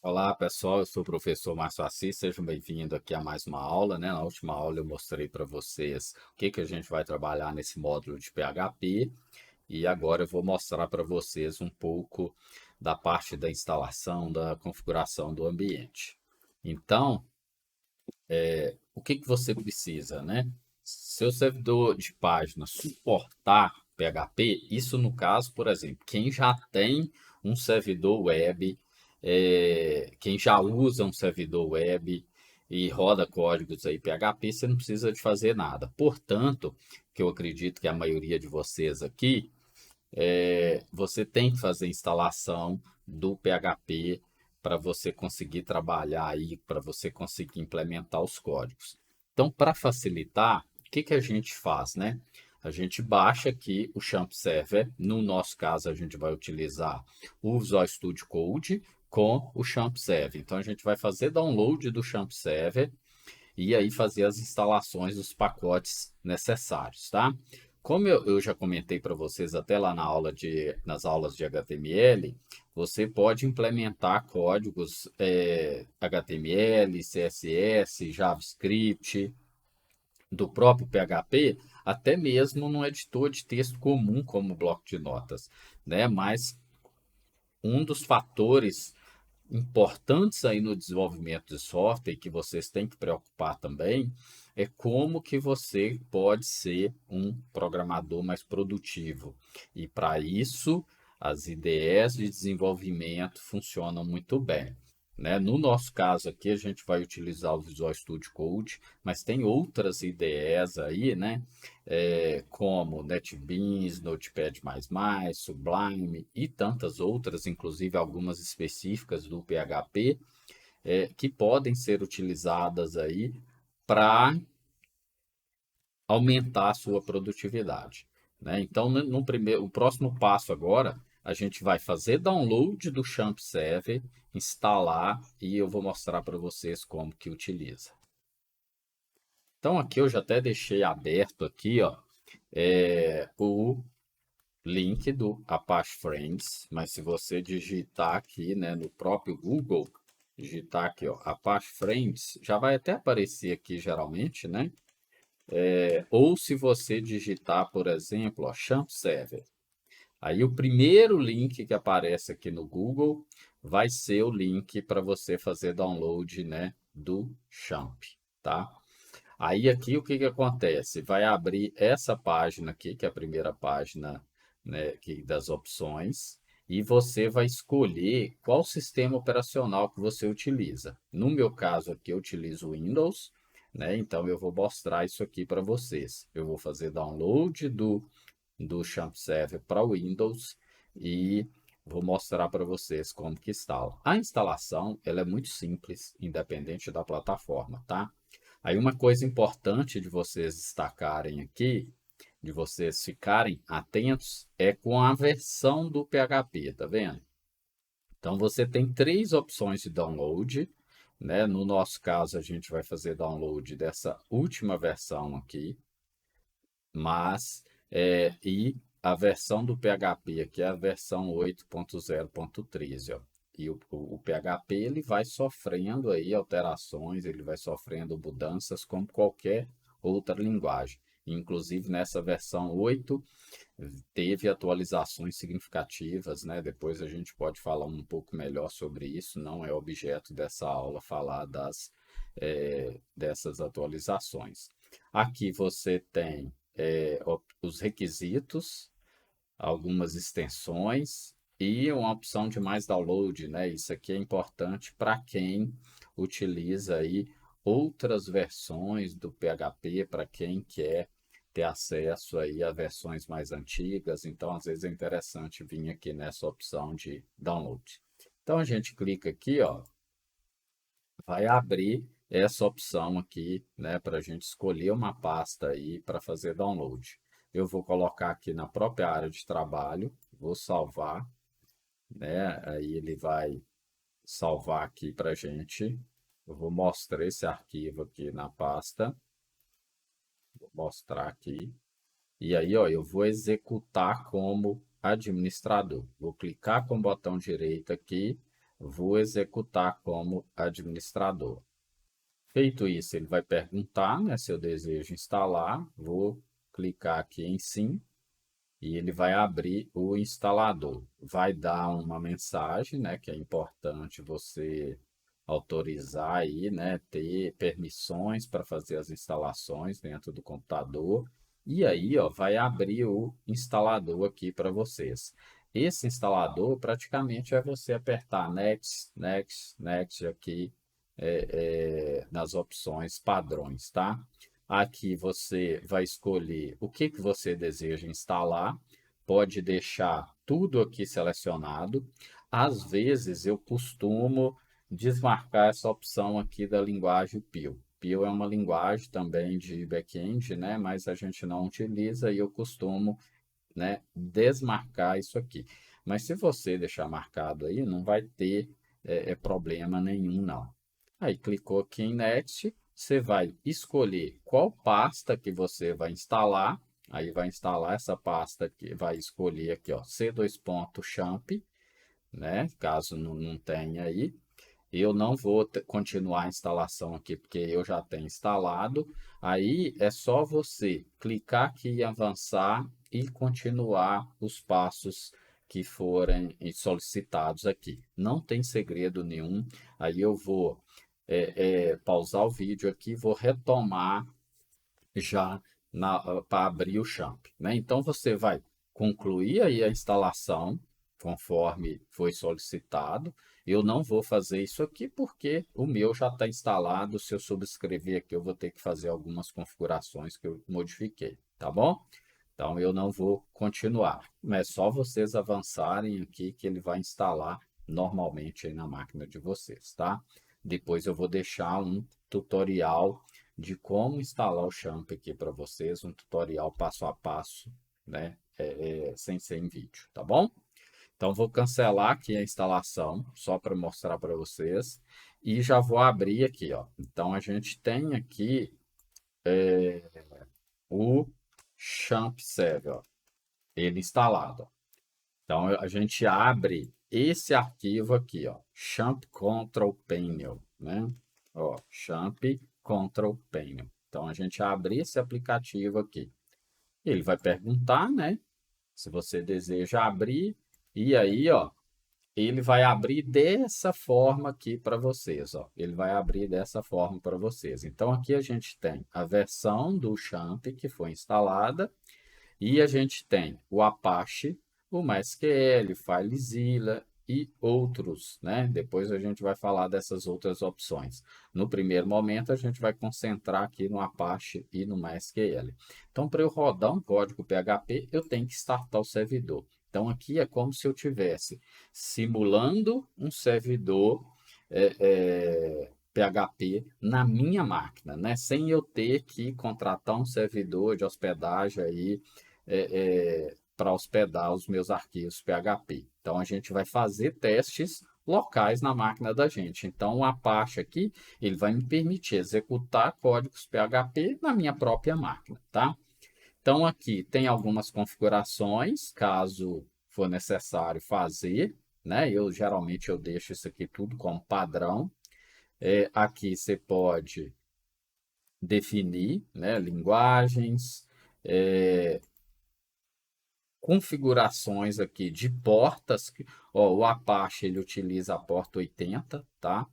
Olá pessoal, eu sou o professor Márcio Assis, sejam bem-vindos aqui a mais uma aula, né? Na última aula eu mostrei para vocês o que a gente vai trabalhar nesse módulo de PHP e agora eu vou mostrar para vocês um pouco da parte da instalação, da configuração do ambiente. Então, o que você precisa, né? Seu servidor de página suportar PHP, isso no caso, por exemplo, quem já tem um servidor web, quem já usa um servidor web e roda códigos aí PHP, você não precisa de fazer nada. Portanto, que eu acredito que a maioria de vocês aqui, você tem que fazer instalação do PHP para você conseguir trabalhar aí, para você conseguir implementar os códigos. Então, para facilitar, o que a gente faz, né? A gente baixa aqui o Champ Server. No nosso caso, a gente vai utilizar o Visual Studio Code com o Champ Server. Então, a gente vai fazer download do Champ Server e aí fazer as instalações dos pacotes necessários, tá? Como eu já comentei para vocês até lá nas aulas de HTML, você pode implementar códigos HTML, CSS, JavaScript, do próprio PHP, até mesmo num editor de texto comum como o bloco de notas, né? Mas um dos fatores importantes aí no desenvolvimento de software que vocês têm que preocupar também é como que você pode ser um programador mais produtivo. E para isso, as ideias de desenvolvimento funcionam muito bem. Né? No nosso caso aqui, a gente vai utilizar o Visual Studio Code, mas tem outras ideias aí, né? Como NetBeans, Notepad++, Sublime e tantas outras, inclusive algumas específicas do PHP, que podem ser utilizadas aí para aumentar a sua produtividade. Né? Então, o próximo passo agora, a gente vai fazer download do Champ Server, instalar e eu vou mostrar para vocês como que utiliza. Então, aqui eu já até deixei aberto aqui, ó, o link do Apache Frames, mas se você digitar aqui, né, no próprio Google, digitar aqui, ó, Apache Frames, já vai até aparecer aqui geralmente, né? Ou se você digitar, por exemplo, ó, Champ Server, aí o primeiro link que aparece aqui no Google vai ser o link para você fazer download, né, do Champ, tá? Aí aqui o que que acontece? Vai abrir essa página aqui, que é a primeira página, né, das opções, e você vai escolher qual sistema operacional que você utiliza. No meu caso aqui eu utilizo o Windows, né? Então eu vou mostrar isso aqui para vocês. Eu vou fazer download do Champ Server para o Windows e vou mostrar para vocês como que instala. A instalação, ela é muito simples, independente da plataforma, tá? Aí uma coisa importante de vocês destacarem aqui, de vocês ficarem atentos, é com a versão do PHP, tá vendo? Então você tem três opções de download, né? No nosso caso, a gente vai fazer download dessa última versão aqui, mas e a versão do PHP aqui é a versão 8.0.13, ó. E o PHP ele vai sofrendo aí alterações, ele vai sofrendo mudanças como qualquer outra linguagem. Inclusive nessa versão 8 teve atualizações significativas, né? Depois a gente pode falar um pouco melhor sobre isso. Não é objeto dessa aula falar dessas atualizações. Aqui você tem os requisitos, algumas extensões e uma opção de mais download, né? Isso aqui é importante para quem utiliza aí outras versões do PHP, para quem quer ter acesso aí a versões mais antigas, então às vezes é interessante vir aqui nessa opção de download. Então a gente clica aqui, ó, vai abrir essa opção aqui, né, para a gente escolher uma pasta aí para fazer download. Eu vou colocar aqui na própria área de trabalho, vou salvar, né, aí ele vai salvar aqui para a gente. Eu vou mostrar esse arquivo aqui na pasta, vou mostrar aqui. E aí, ó, eu vou executar como administrador. Vou clicar com o botão direito aqui, vou executar como administrador. Feito isso, ele vai perguntar, né, se eu desejo instalar. Vou clicar aqui em sim e ele vai abrir o instalador. Vai dar uma mensagem, né, que é importante você autorizar aí, né, ter permissões para fazer as instalações dentro do computador. E aí, ó, vai abrir o instalador aqui para vocês. Esse instalador praticamente é você apertar Next, Next, Next aqui nas opções padrões, tá? Aqui você vai escolher o que você deseja instalar. Pode deixar tudo aqui selecionado. Às vezes eu costumo desmarcar essa opção aqui da linguagem PIL. PIL é uma linguagem também de back-end, né? Mas a gente não utiliza e eu costumo, né, desmarcar isso aqui. Mas se você deixar marcado aí, não vai ter problema nenhum, não. Aí clicou aqui em Next, você vai escolher qual pasta que você vai instalar. Aí vai instalar essa pasta que vai escolher aqui, ó, C2.champ, né? Caso não tenha aí. Eu não vou continuar a instalação aqui, porque eu já tenho instalado. Aí é só você clicar aqui em avançar e continuar os passos que forem solicitados aqui. Não tem segredo nenhum. Aí eu vou pausar o vídeo aqui, vou retomar já para abrir o champ, né? Então você vai concluir aí a instalação conforme foi solicitado. Eu não vou fazer isso aqui porque o meu já está instalado. Se eu subscrever aqui, eu vou ter que fazer algumas configurações que eu modifiquei, tá bom? Então eu não vou continuar, mas é só vocês avançarem aqui que ele vai instalar normalmente aí na máquina de vocês, tá? Depois eu vou deixar um tutorial de como instalar o Champ aqui para vocês, um tutorial passo a passo, né? Sem ser em vídeo, tá bom? Então vou cancelar aqui a instalação, só para mostrar para vocês, e já vou abrir aqui, ó. Então a gente tem aqui o Champ Server, ó, ele instalado. Então a gente abre esse arquivo aqui, ó, Champ Control Panel, né? Ó, Champ Control Panel. Então a gente abre esse aplicativo aqui. Ele vai perguntar, né, se você deseja abrir, e aí, ó, ele vai abrir dessa forma aqui para vocês, ó. Ele vai abrir dessa forma para vocês. Então aqui a gente tem a versão do Champ que foi instalada e a gente tem o Apache, o MySQL, FileZilla e outros, né? Depois a gente vai falar dessas outras opções. No primeiro momento, a gente vai concentrar aqui no Apache e no MySQL. Então, para eu rodar um código PHP, eu tenho que startar o servidor. Então, aqui é como se eu tivesse simulando um servidor PHP na minha máquina, né? Sem eu ter que contratar um servidor de hospedagem aí para hospedar os meus arquivos PHP. Então, a gente vai fazer testes locais na máquina da gente. Então, o Apache aqui, ele vai me permitir executar códigos PHP na minha própria máquina, tá? Então, aqui tem algumas configurações, caso for necessário fazer, né? Geralmente eu deixo isso aqui tudo como padrão. Aqui você pode definir, né, linguagens, configurações aqui de portas. Ó, o Apache ele utiliza a porta 80, tá?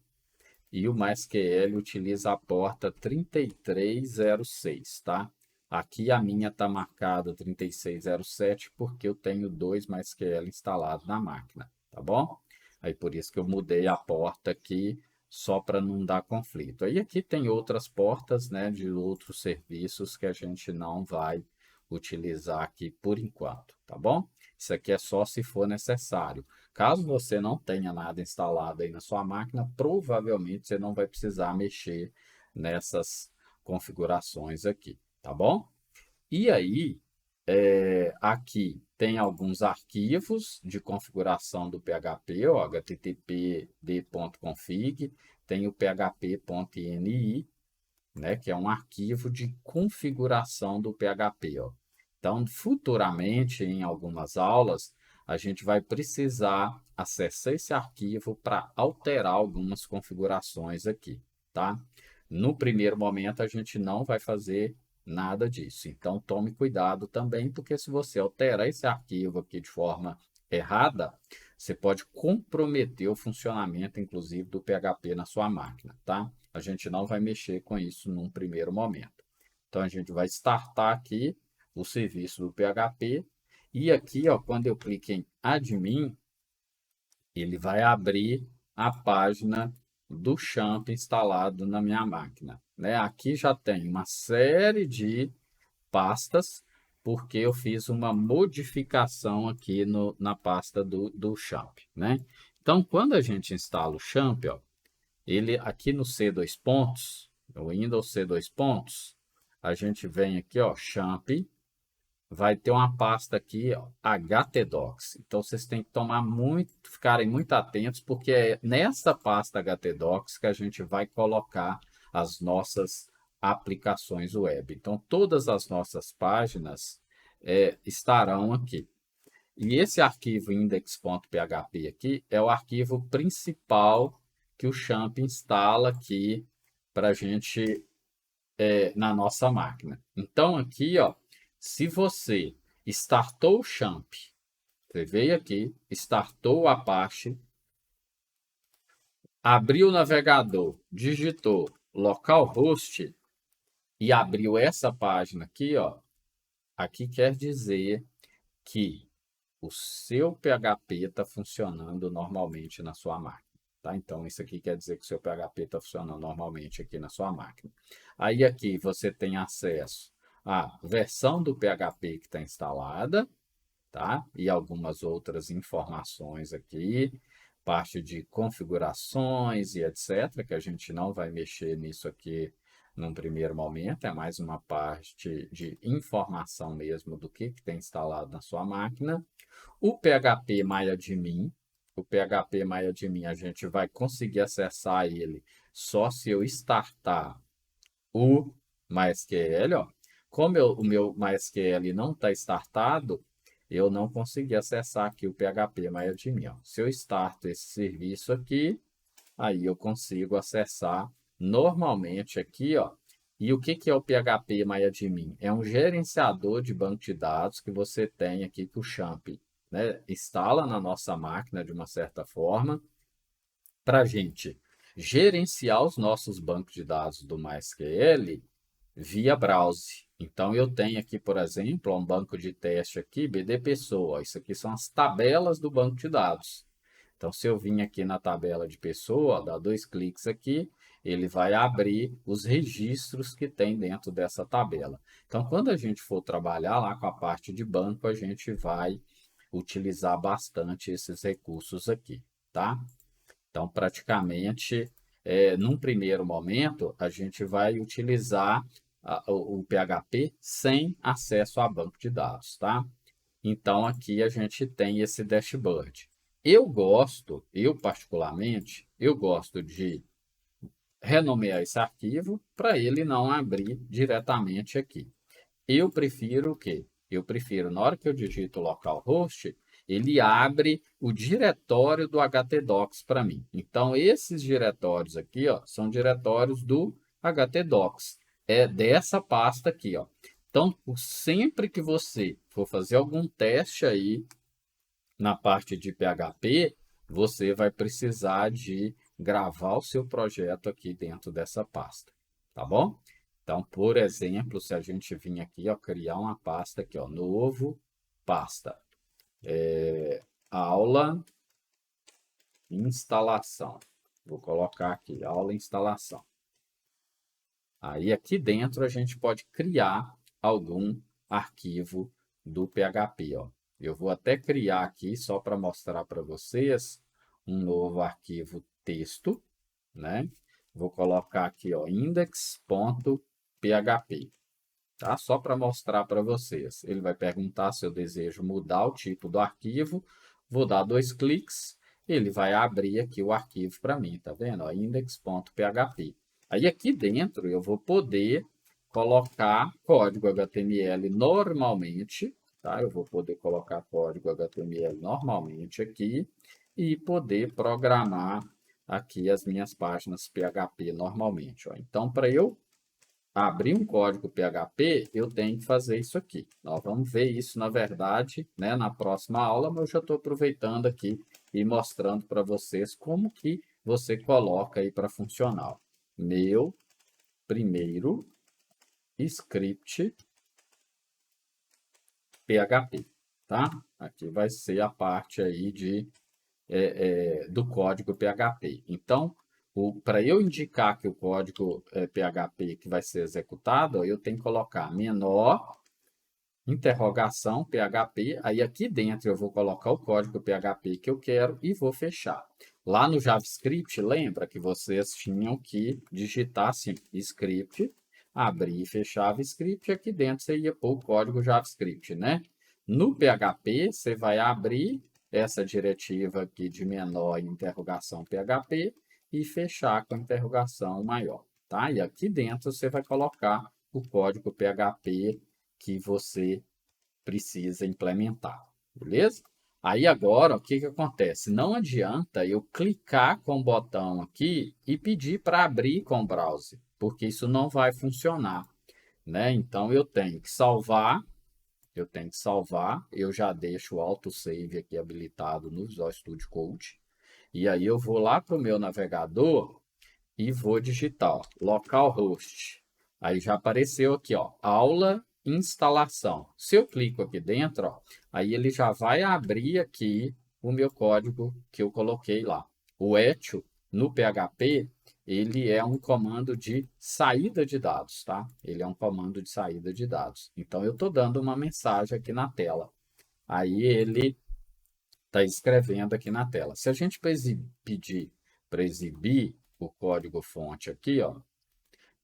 E o MySQL utiliza a porta 3306, tá? Aqui a minha está marcada 3607 porque eu tenho dois MySQL instalados na máquina, tá bom? Aí por isso que eu mudei a porta aqui só para não dar conflito. Aí aqui tem outras portas, né, de outros serviços que a gente não vai utilizar aqui por enquanto, tá bom? Isso aqui é só se for necessário. Caso você não tenha nada instalado aí na sua máquina, provavelmente você não vai precisar mexer nessas configurações aqui, tá bom? E aí, aqui tem alguns arquivos de configuração do PHP, ó, httpd.config, tem o php.ini, né, que é um arquivo de configuração do PHP, ó. Então, futuramente, em algumas aulas, a gente vai precisar acessar esse arquivo para alterar algumas configurações aqui, tá? No primeiro momento, a gente não vai fazer nada disso. Então, tome cuidado também, porque se você alterar esse arquivo aqui de forma errada, você pode comprometer o funcionamento, inclusive, do PHP na sua máquina, tá? A gente não vai mexer com isso num primeiro momento. Então, a gente vai startar aqui o serviço do PHP. E aqui, ó, quando eu clico em Admin, ele vai abrir a página do XAMPP instalado na minha máquina, né? Aqui já tem uma série de pastas, porque eu fiz uma modificação aqui na pasta do XAMPP, né? Então, quando a gente instala o XAMPP, ó, ele aqui no C2 pontos, o Windows C2 pontos, a gente vem aqui, ó, XAMPP, vai ter uma pasta aqui, ó, htdocs. Então, vocês têm que ficarem muito atentos, porque é nessa pasta htdocs que a gente vai colocar as nossas aplicações web. Então, todas as nossas páginas estarão aqui. E esse arquivo index.php aqui é o arquivo principal que o XAMPP instala aqui para a gente na nossa máquina. Então, aqui, ó, se você startou o XAMPP, você veio aqui, startou o Apache, abriu o navegador, digitou localhost e abriu essa página aqui, ó, aqui quer dizer que o seu PHP está funcionando normalmente na sua máquina. Tá? Então, isso aqui quer dizer que o seu PHP está funcionando normalmente aqui na sua máquina. Aí aqui você tem acesso à versão do PHP que está instalada, tá? E algumas outras informações aqui, parte de configurações e etc., que a gente não vai mexer nisso aqui num primeiro momento, é mais uma parte de informação mesmo do que tem instalado na sua máquina. O PHP MyAdmin, a gente vai conseguir acessar ele só se eu startar o MySQL, ó. Como o meu MySQL não está startado, eu não consegui acessar aqui o PHP MyAdmin, ó. Se eu starto esse serviço aqui, aí eu consigo acessar normalmente aqui, ó. E o que é o PHP MyAdmin? É um gerenciador de banco de dados que você tem aqui que o XAMPP, né, instala na nossa máquina de uma certa forma para a gente gerenciar os nossos bancos de dados do MySQL via browse. Então, eu tenho aqui, por exemplo, um banco de teste aqui, BD Pessoa. Isso aqui são as tabelas do banco de dados. Então, se eu vim aqui na tabela de pessoa, dar 2 cliques aqui, ele vai abrir os registros que tem dentro dessa tabela. Então, quando a gente for trabalhar lá com a parte de banco, a gente vai utilizar bastante esses recursos aqui, tá? Então, praticamente, num primeiro momento, a gente vai utilizar o PHP sem acesso a banco de dados, tá? Então, aqui a gente tem esse dashboard. Eu particularmente, eu gosto de renomear esse arquivo para ele não abrir diretamente aqui. Eu prefiro o quê? Eu prefiro, na hora que eu digito localhost, ele abre o diretório do htdocs para mim. Então, esses diretórios aqui, ó, são diretórios do htdocs. É dessa pasta aqui, ó. Então, sempre que você for fazer algum teste aí na parte de PHP, você vai precisar de gravar o seu projeto aqui dentro dessa pasta, tá bom? Então, por exemplo, se a gente vir aqui, ó, criar uma pasta aqui, ó, novo, pasta, aula, instalação. Vou colocar aqui, aula, instalação. Aí, aqui dentro, a gente pode criar algum arquivo do PHP, ó. Eu vou até criar aqui, só para mostrar para vocês, um novo arquivo texto, né? Vou colocar aqui, ó, index.php, tá? Só para mostrar para vocês. Ele vai perguntar se eu desejo mudar o tipo do arquivo. Vou dar 2 cliques, ele vai abrir aqui o arquivo para mim, tá vendo? Ó, index.php. Aí aqui dentro eu vou poder colocar código HTML normalmente, tá? Eu vou poder colocar código HTML normalmente aqui e poder programar aqui as minhas páginas PHP normalmente, ó. Então, para eu abrir um código PHP, eu tenho que fazer isso aqui. Nós vamos ver isso, na verdade, né, na próxima aula, mas eu já estou aproveitando aqui e mostrando para vocês como que você coloca aí para funcionar. Meu primeiro script PHP, tá? Aqui vai ser a parte aí do código PHP. Então, para eu indicar que o código PHP que vai ser executado, eu tenho que colocar menor interrogação PHP. Aí aqui dentro eu vou colocar o código PHP que eu quero e vou fechar. Lá no JavaScript, lembra que vocês tinham que digitar assim, script, abrir e fechava script, e aqui dentro você ia pôr o código JavaScript, né? No PHP, você vai abrir essa diretiva aqui de menor interrogação PHP e fechar com interrogação maior, tá? E aqui dentro você vai colocar o código PHP que você precisa implementar, beleza? Aí agora, o que que acontece? Não adianta eu clicar com o botão aqui e pedir para abrir com o browser, porque isso não vai funcionar, né? Então eu já deixo o autosave aqui habilitado no Visual Studio Code, e aí eu vou lá para o meu navegador e vou digitar, ó, localhost. Aí já apareceu aqui, ó, aula instalação. Se eu clico aqui dentro, ó, aí ele já vai abrir aqui o meu código que eu coloquei lá. O echo no PHP, ele é um comando de saída de dados, tá? Ele é um comando de saída de dados. Então eu estou dando uma mensagem aqui na tela. Aí ele está escrevendo aqui na tela. Se a gente pedir para exibir o código-fonte aqui, ó,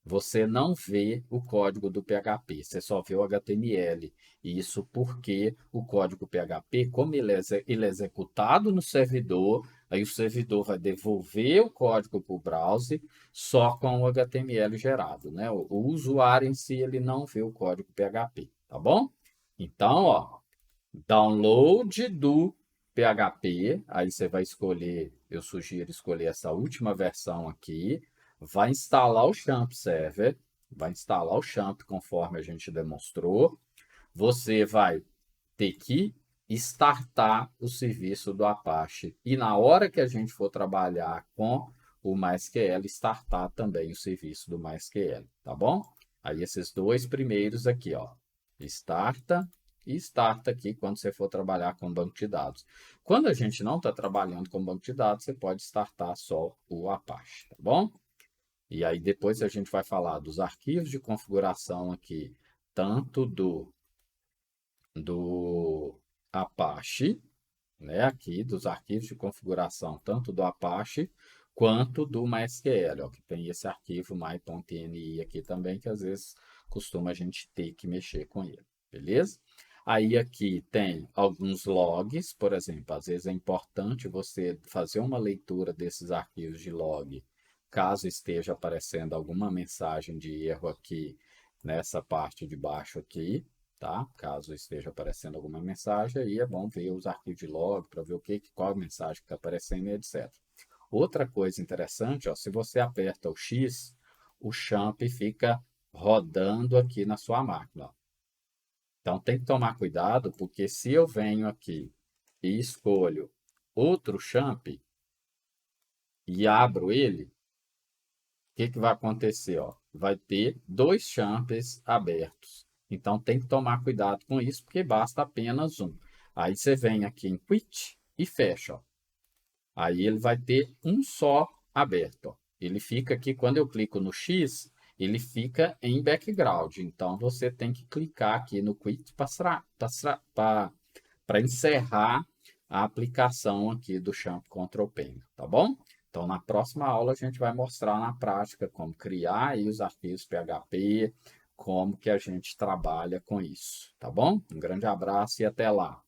você não vê o código do PHP, você só vê o HTML. Isso porque o código PHP, como ele é executado no servidor, aí o servidor vai devolver o código para o browser só com o HTML gerado, né? O usuário em si, ele não vê o código PHP, tá bom? Então, ó, download do PHP, aí você vai escolher, eu sugiro escolher essa última versão aqui, vai instalar o Champ Server, vai instalar o Champ conforme a gente demonstrou, você vai ter que startar o serviço do Apache e na hora que a gente for trabalhar com o MySQL, startar também o serviço do MySQL, tá bom? Aí esses dois primeiros aqui, ó, starta e starta aqui quando você for trabalhar com banco de dados. Quando a gente não está trabalhando com banco de dados, você pode startar só o Apache, tá bom? E aí depois a gente vai falar dos arquivos de configuração aqui, tanto do Apache, né, aqui dos arquivos de configuração, tanto do Apache quanto do MySQL, ó, que tem esse arquivo my.ini aqui também, que às vezes costuma a gente ter que mexer com ele, beleza? Aí aqui tem alguns logs, por exemplo, às vezes é importante você fazer uma leitura desses arquivos de log, caso esteja aparecendo alguma mensagem de erro aqui nessa parte de baixo aqui, tá? Caso esteja aparecendo alguma mensagem, aí é bom ver os arquivos de log para ver qual a mensagem que está aparecendo e etc. Outra coisa interessante, ó, se você aperta o X, o champ fica rodando aqui na sua máquina, ó. Então tem que tomar cuidado, porque se eu venho aqui e escolho outro champ e abro ele, o que que vai acontecer, ó? Vai ter dois champs abertos. Então tem que tomar cuidado com isso, porque basta apenas um. Aí você vem aqui em Quit e fecha, ó. Aí ele vai ter um só aberto, ó. Ele fica aqui, quando eu clico no X, ele fica em background. Então você tem que clicar aqui no Quit para encerrar a aplicação aqui do champ Control Panel, tá bom? Então, na próxima aula, a gente vai mostrar na prática como criar aí os arquivos PHP, como que a gente trabalha com isso, tá bom? Um grande abraço e até lá!